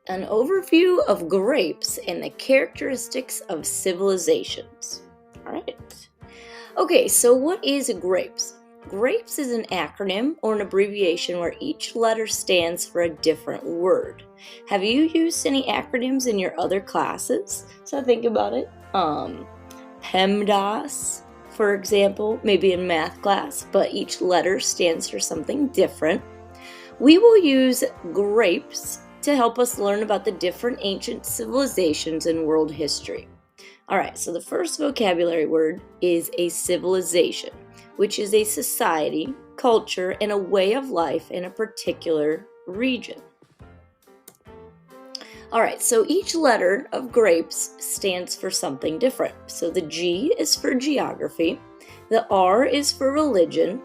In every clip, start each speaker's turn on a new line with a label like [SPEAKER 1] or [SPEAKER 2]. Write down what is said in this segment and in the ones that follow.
[SPEAKER 1] an overview of grapes and the characteristics of civilizations. All right. Okay, so what is grapes? Grapes is an acronym or an abbreviation where each letter stands for a different word. Have you used any acronyms in your other classes? So think about it. PEMDAS, for example, maybe in math class, but each letter stands for something different. We will use grapes to help us learn about the different ancient civilizations in world history. All right, so the first vocabulary word is a civilization, which is a society, culture, and a way of life in a particular region. All right, so each letter of grapes stands for something different. So the G is for geography, the R is for religion,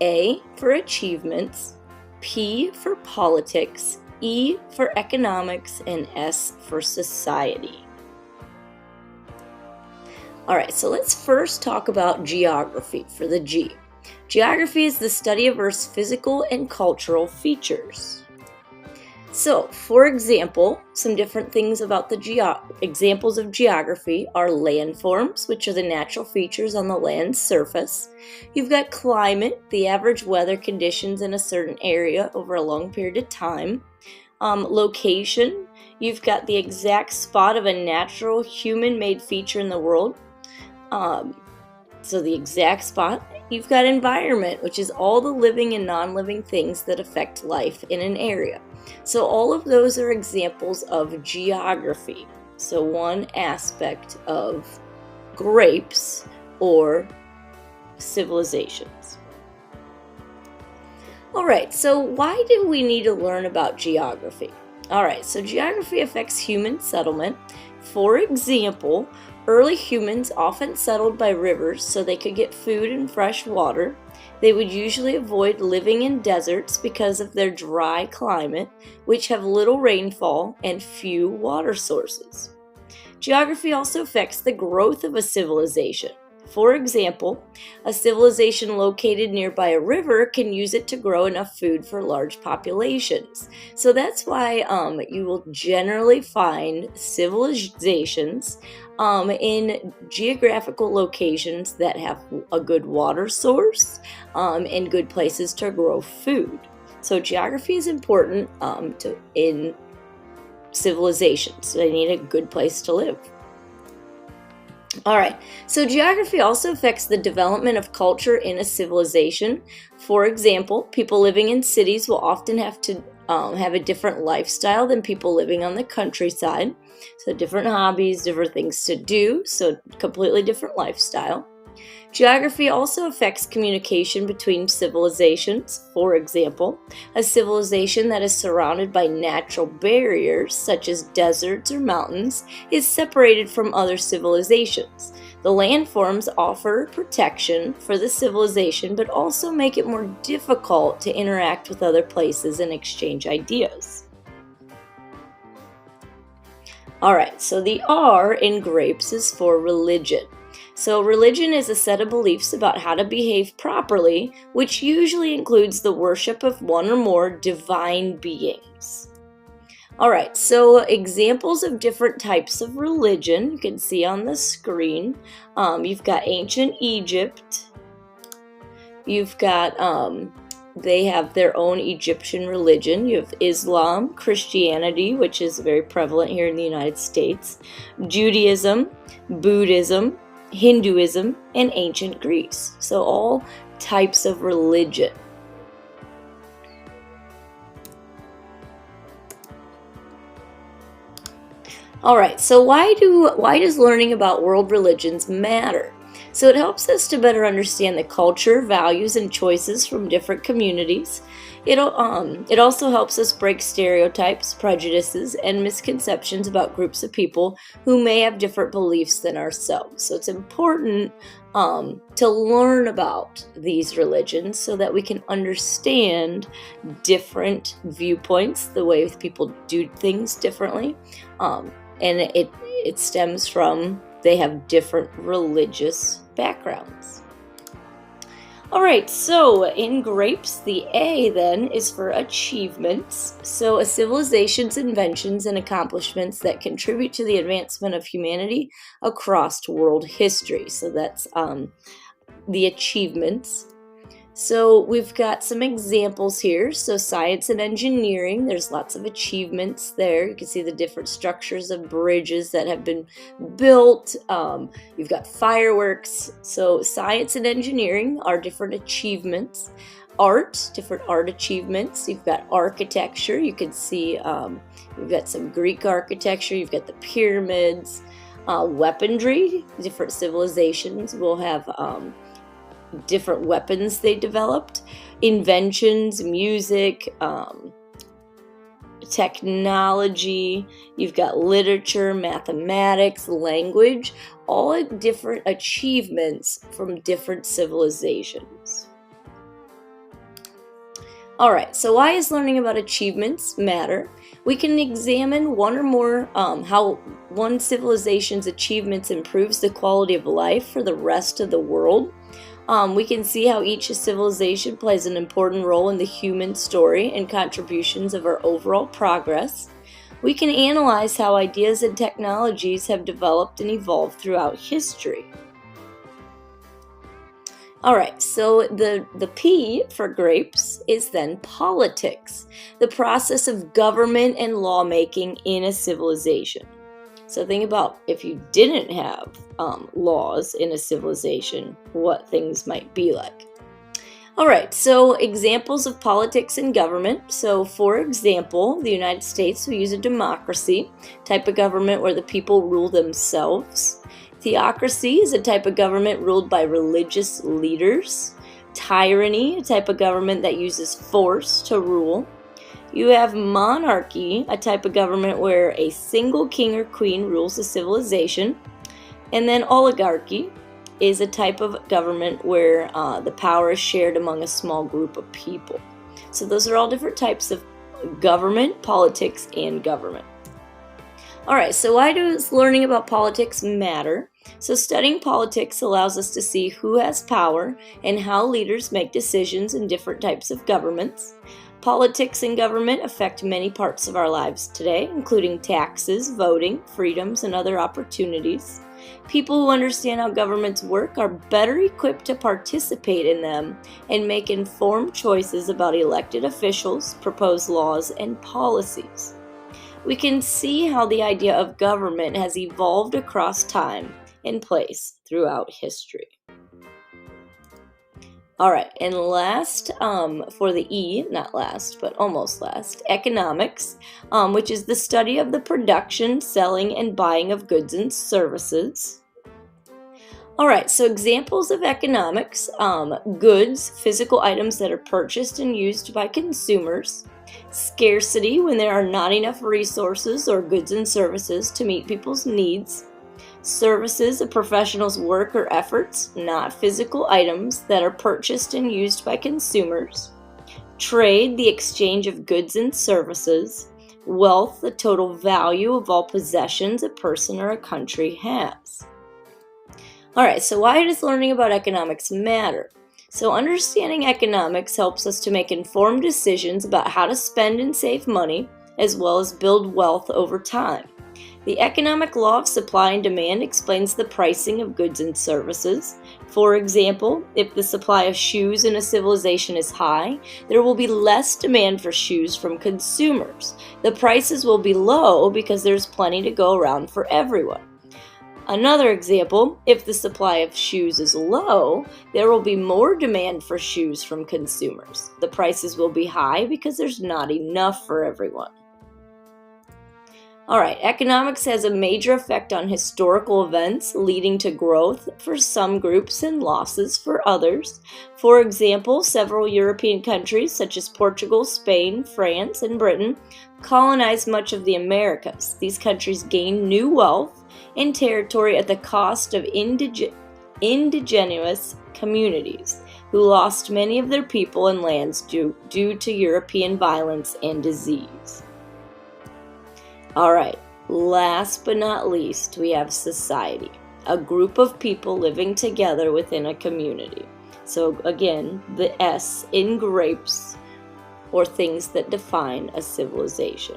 [SPEAKER 1] A for achievements, P for politics, E for economics, and S for society. All right, so let's first talk about geography for the G. Geography is the study of Earth's physical and cultural features. So, for example, some different things about the examples of geography are landforms, which are the natural features on the land's surface. You've got climate, the average weather conditions in a certain area over a long period of time. Location, you've got the exact spot of a natural human-made feature in the world. So the exact spot. You've got environment, which is all the living and non-living things that affect life in an area. So all of those are examples of geography. So one aspect of grapes or civilizations. All right, so why do we need to learn about geography? All right, so geography affects human settlement. For example, early humans often settled by rivers so they could get food and fresh water. They would usually avoid living in deserts because of their dry climate, which have little rainfall and few water sources. Geography also affects the growth of a civilization. For example, a civilization located nearby a river can use it to grow enough food for large populations. So that's why you will generally find civilizations in geographical locations that have a good water source and good places to grow food. So geography is important in civilizations. They need a good place to live. All right, so geography also affects the development of culture in a civilization. For example, people living in cities will often have to have a different lifestyle than people living on the countryside. So different hobbies, different things to do, so completely different lifestyle. Geography also affects communication between civilizations. For example, a civilization that is surrounded by natural barriers, such as deserts or mountains, is separated from other civilizations. The landforms offer protection for the civilization, but also make it more difficult to interact with other places and exchange ideas. All right, so the R in grapes is for religion. So religion is a set of beliefs about how to behave properly, which usually includes the worship of one or more divine beings. All right, so examples of different types of religion you can see on the screen. You've got ancient Egypt. You've got, they have their own Egyptian religion. You have Islam, Christianity, which is very prevalent here in the United States, Judaism, Buddhism, Hinduism, and ancient Greece. So all types of religion. All right, so why does learning about world religions matter? So it helps us to better understand the culture, values, and choices from different communities. It also helps us break stereotypes, prejudices, and misconceptions about groups of people who may have different beliefs than ourselves. So it's important to learn about these religions so that we can understand different viewpoints, the way people do things differently. And it stems from they have different religious backgrounds. All right, so in grapes, the A then is for achievements. So a civilization's inventions and accomplishments that contribute to the advancement of humanity across world history. So that's the achievements. So we've got some examples here. So science and engineering, there's lots of achievements there. You can see the different structures of bridges that have been built. You've got fireworks. So science and engineering are different achievements. Art, different art achievements. You've got architecture. You can see you've got some Greek architecture. You've got the pyramids. Weaponry, different civilizations will have different weapons they developed, inventions, music, technology, you've got literature, mathematics, language, all different achievements from different civilizations. All right, so why is learning about achievements matter? We can examine one or more how one civilization's achievements improves the quality of life for the rest of the world. We can see how each civilization plays an important role in the human story and contributions of our overall progress. We can analyze how ideas and technologies have developed and evolved throughout history. All right, so the P for grapes is then politics, the process of government and lawmaking in a civilization. So think about if you didn't have laws in a civilization, what things might be like. All right, so examples of politics and government. So for example, the United States, we use a democracy, type of government where the people rule themselves. Theocracy is a type of government ruled by religious leaders. Tyranny, a type of government that uses force to rule. You have monarchy, a type of government where a single king or queen rules a civilization. And then oligarchy is a type of government where the power is shared among a small group of people. So those are all different types of government, politics, and government. All right, so why does learning about politics matter? So studying politics allows us to see who has power and how leaders make decisions in different types of governments. Politics and government affect many parts of our lives today, including taxes, voting, freedoms, and other opportunities. People who understand how governments work are better equipped to participate in them and make informed choices about elected officials, proposed laws, and policies. We can see how the idea of government has evolved across time and place throughout history. All right, and last for the E, not last, but almost last, economics, which is the study of the production, selling, and buying of goods and services. All right, so examples of economics, goods, physical items that are purchased and used by consumers. Scarcity, when there are not enough resources or goods and services to meet people's needs. Services, a professional's work or efforts, not physical items that are purchased and used by consumers. Trade, the exchange of goods and services. Wealth, the total value of all possessions a person or a country has. All right, so why does learning about economics matter? So understanding economics helps us to make informed decisions about how to spend and save money, as well as build wealth over time. The economic law of supply and demand explains the pricing of goods and services. For example, if the supply of shoes in a civilization is high, there will be less demand for shoes from consumers. The prices will be low because there's plenty to go around for everyone. Another example, if the supply of shoes is low, there will be more demand for shoes from consumers. The prices will be high because there's not enough for everyone. All right, economics has a major effect on historical events, leading to growth for some groups and losses for others. For example, several European countries such as Portugal, Spain, France, and Britain colonized much of the Americas. These countries gained new wealth and territory at the cost of indigenous communities who lost many of their people and lands due to European violence and disease. All right, last but not least, we have society, a group of people living together within a community. So again, the S in grapes, or things that define a civilization.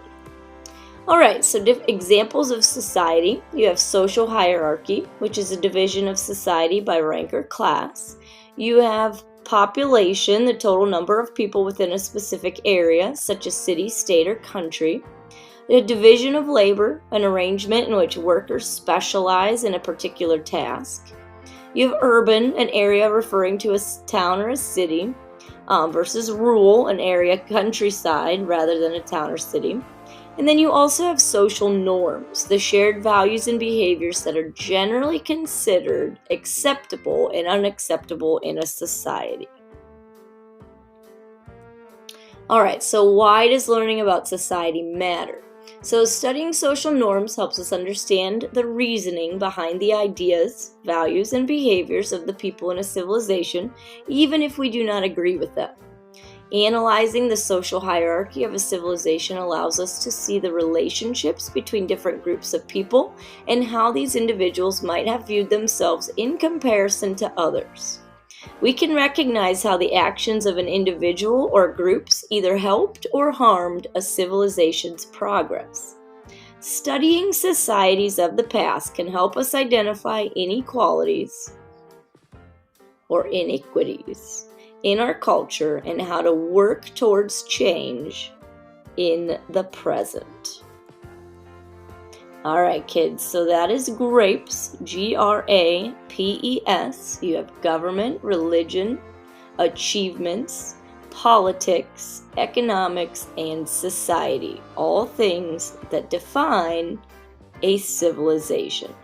[SPEAKER 1] All right, so examples of society. You have social hierarchy, which is a division of society by rank or class. You have population, the total number of people within a specific area, such as city, state, or country. A division of labor, an arrangement in which workers specialize in a particular task. You have urban, an area referring to a town or a city, versus rural, an area countryside rather than a town or city. And then you also have social norms, the shared values and behaviors that are generally considered acceptable and unacceptable in a society. All right, so why does learning about society matter? So studying social norms helps us understand the reasoning behind the ideas, values, and behaviors of the people in a civilization, even if we do not agree with them. Analyzing the social hierarchy of a civilization allows us to see the relationships between different groups of people and how these individuals might have viewed themselves in comparison to others. We can recognize how the actions of an individual or groups either helped or harmed a civilization's progress. Studying societies of the past can help us identify inequalities or iniquities in our culture and how to work towards change in the present. All right, kids, so that is GRAPES, G.R.A.P.E.S. You have government, religion, achievements, politics, economics, and society, all things that define a civilization.